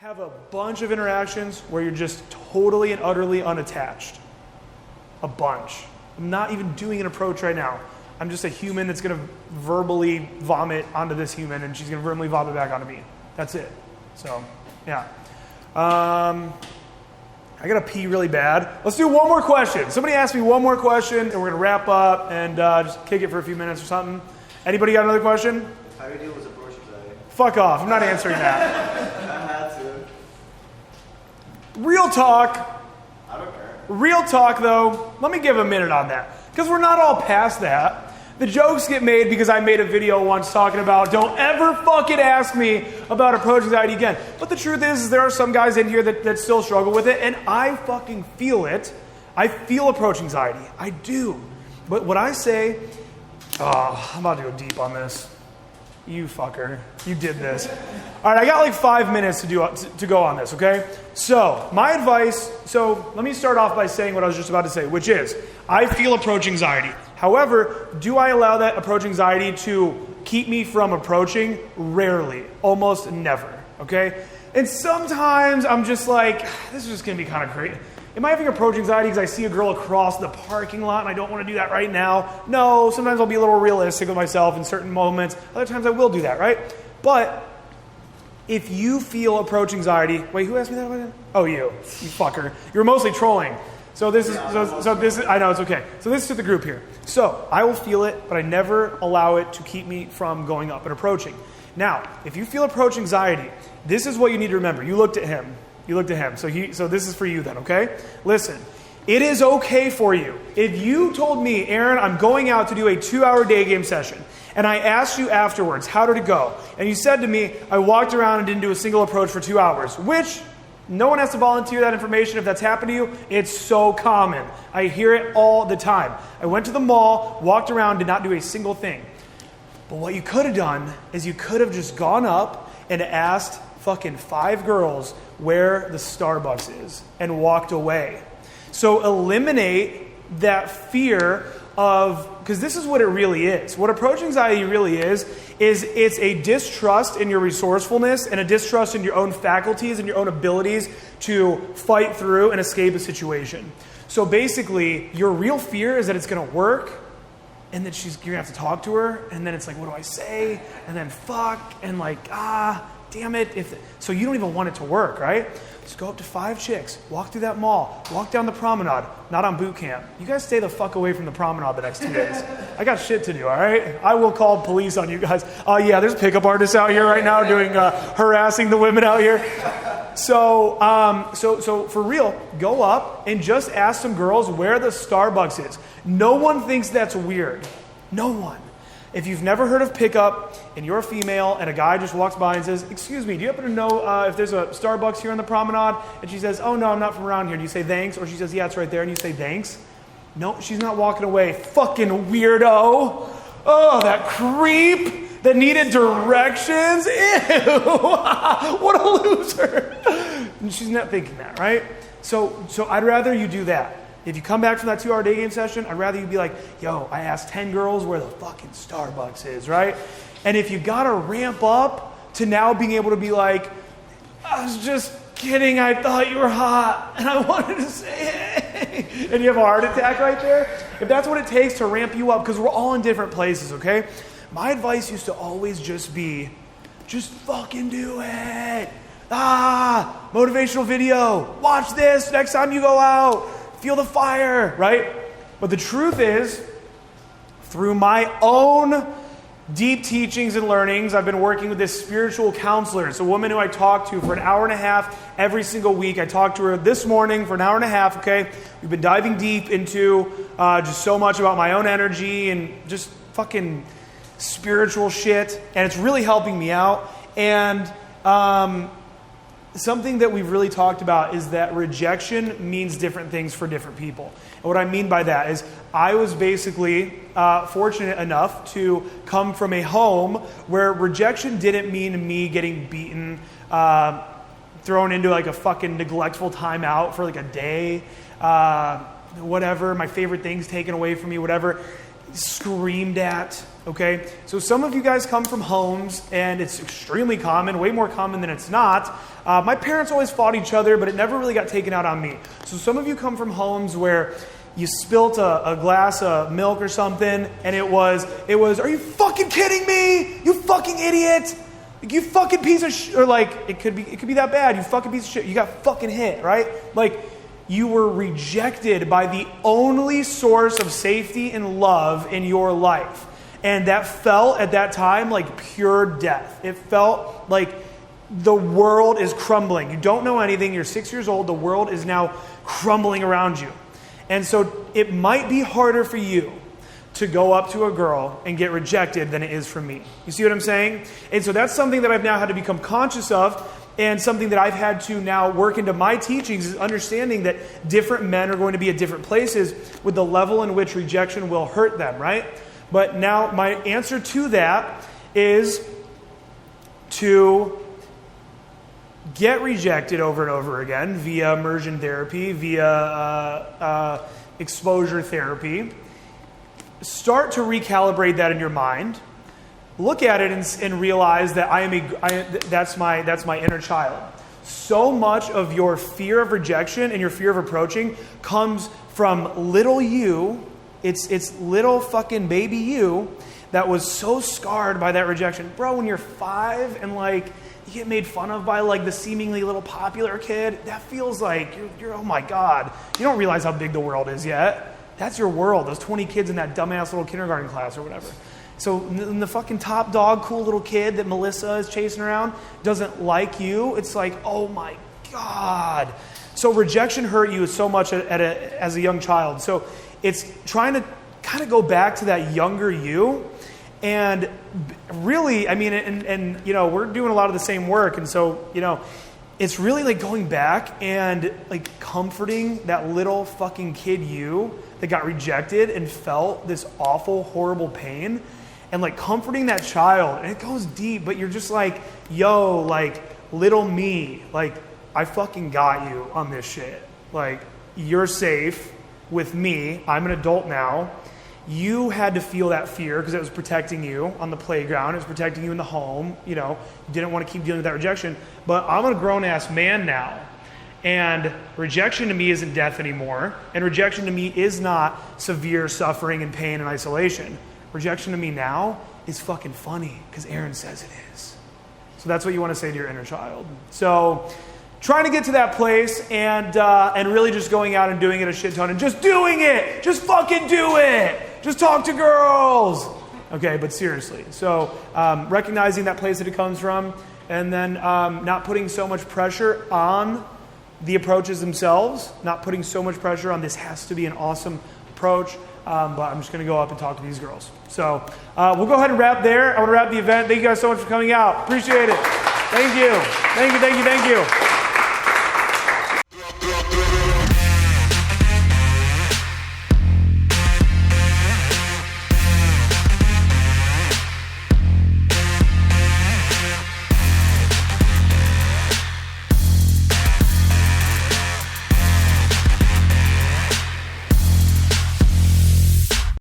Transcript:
have a bunch of interactions where you're just totally and utterly unattached. A bunch. I'm not even doing an approach right now. I'm just a human that's going to verbally vomit onto this human, and she's going to verbally vomit back onto me. That's it. So, yeah. I got to pee really bad. Let's do one more question. Somebody ask me one more question, and we're going to wrap up and just kick it for a few minutes or something. Anybody got another question? How do you deal with approach anxiety? Fuck off. I'm not answering that. I had to. Real talk. I don't care. Real talk, though. Let me give a minute on that. Because we're not all past that. The jokes get made because I made a video once talking about don't ever fucking ask me about approach anxiety again. But the truth is there are some guys in here that still struggle with it, and I fucking feel it. I feel approach anxiety. I do. But what I say, I'm about to go deep on this. You fucker. You did this. All right, I got like 5 minutes to go on this, okay? So, my advice, let me start off by saying what I was just about to say, which is, I feel approach anxiety. However, do I allow that approach anxiety to keep me from approaching? Rarely. Almost never, okay? And sometimes I'm just like, this is just going to be kind of crazy. Am I having approach anxiety because I see a girl across the parking lot and I don't want to do that right now? No, sometimes I'll be a little realistic with myself in certain moments. Other times I will do that, right? But if you feel approach anxiety, wait, who asked me that? Oh, you fucker. You were mostly trolling. So this is, I know, it's okay. So this is to the group here. So I will feel it, but I never allow it to keep me from going up and approaching. Now, if you feel approach anxiety, this is what you need to remember. You looked at him. So this is for you then, okay? Listen, it is okay for you. If you told me, Aaron, I'm going out to do a 2-hour day game session, and I asked you afterwards, how did it go? And you said to me, I walked around and didn't do a single approach for 2 hours, which no one has to volunteer that information. If that's happened to you, it's so common. I hear it all the time. I went to the mall, walked around, did not do a single thing. But what you could have done is you could have just gone up and asked fucking 5 girls where the Starbucks is and walked away. So eliminate that fear of, because this is what it really is. What approach anxiety really is it's a distrust in your resourcefulness and a distrust in your own faculties and your own abilities to fight through and escape a situation. So basically, your real fear is that it's going to work and that you're going to have to talk to her, and then it's like, what do I say? And then fuck, and like, damn it. So you don't even want it to work, right? Just go up to 5 chicks, walk through that mall, walk down the promenade, not on boot camp. You guys stay the fuck away from the promenade the next 2 days. I got shit to do, all right? I will call police on you guys. Oh yeah, there's pickup artists out here right now doing harassing the women out here. So for real, go up and just ask some girls where the Starbucks is. No one thinks that's weird. No one. If you've never heard of pickup and you're a female and a guy just walks by and says, excuse me, do you happen to know if there's a Starbucks here on the promenade? And she says, oh no, I'm not from around here. Do you say thanks? Or she says, yeah, it's right there. And you say thanks? No, she's not walking away. Fucking weirdo. Oh, that creep that needed directions. Ew. What a loser. And she's not thinking that, right? So I'd rather you do that. If you come back from that 2-hour day game session, I'd rather you be like, yo, I asked 10 girls where the fucking Starbucks is, right? And if you gotta ramp up to now being able to be like, I was just kidding, I thought you were hot, and I wanted to say hey, and you have a heart attack right there, if that's what it takes to ramp you up, because we're all in different places, okay? My advice used to always just be, just fucking do it. Motivational video. Watch this next time you go out. Feel the fire, right? But the truth is, through my own deep teachings and learnings, I've been working with this spiritual counselor. It's a woman who I talk to for an hour and a half every single week. I talked to her this morning for an hour and a half, okay? We've been diving deep into just so much about my own energy and just fucking spiritual shit. And it's really helping me out. And something that we've really talked about is that rejection means different things for different people. And what I mean by that is I was basically fortunate enough to come from a home where rejection didn't mean me getting beaten, thrown into like a fucking neglectful timeout for like a day, whatever, my favorite things taken away from me, whatever, screamed at. Okay, so some of you guys come from homes, and it's extremely common, way more common than it's not, My parents always fought each other, but it never really got taken out on me. So some of you come from homes where you spilt a glass of milk or something, and it was, are you fucking kidding me? You fucking idiot! You fucking piece of shit. Or like, it could be that bad. You fucking piece of shit. You got fucking hit, right? Like, you were rejected by the only source of safety and love in your life. And that felt at that time like pure death. It felt like the world is crumbling. You don't know anything. You're 6 years old. The world is now crumbling around you. And so it might be harder for you to go up to a girl and get rejected than it is for me. You see what I'm saying? And so that's something that I've now had to become conscious of, and something that I've had to now work into my teachings is understanding that different men are going to be at different places with the level in which rejection will hurt them, right? But now my answer to that is to get rejected over and over again via immersion therapy, via exposure therapy. Start to recalibrate that in your mind. Look at it and realize that that's my inner child. So much of your fear of rejection and your fear of approaching comes from little you. It's little fucking baby you that was so scarred by that rejection. Bro, when you're 5 and like you get made fun of by like the seemingly little popular kid, that feels like you're oh my God. You don't realize how big the world is yet. That's your world. Those 20 kids in that dumbass little kindergarten class or whatever. So when the fucking top dog, cool little kid that Melissa is chasing around doesn't like you, it's like, oh my God. So rejection hurt you so much as a young child. So it's trying to kind of go back to that younger you. And really, I mean, and you know, we're doing a lot of the same work. And so, you know, it's really like going back and like comforting that little fucking kid you that got rejected and felt this awful, horrible pain, and like comforting that child. And it goes deep, but you're just like, yo, like little me, like I fucking got you on this shit. Like you're safe with me. I'm an adult now. You had to feel that fear because it was protecting you on the playground. It was protecting you in the home. You know, you didn't want to keep dealing with that rejection. But I'm a grown-ass man now. And rejection to me isn't death anymore. And rejection to me is not severe suffering and pain and isolation. Rejection to me now is fucking funny because Aaron says it is. So that's what you want to say to your inner child. So trying to get to that place and really just going out and doing it a shit ton and just doing it. Just fucking do it. Just talk to girls. Okay, but seriously. So recognizing that place that it comes from, and then not putting so much pressure on the approaches themselves, not putting so much pressure on this has to be an awesome approach, but I'm just going to go up and talk to these girls. So we'll go ahead and wrap there. I want to wrap the event. Thank you guys so much for coming out. Appreciate it. Thank you. Thank you, thank you, thank you.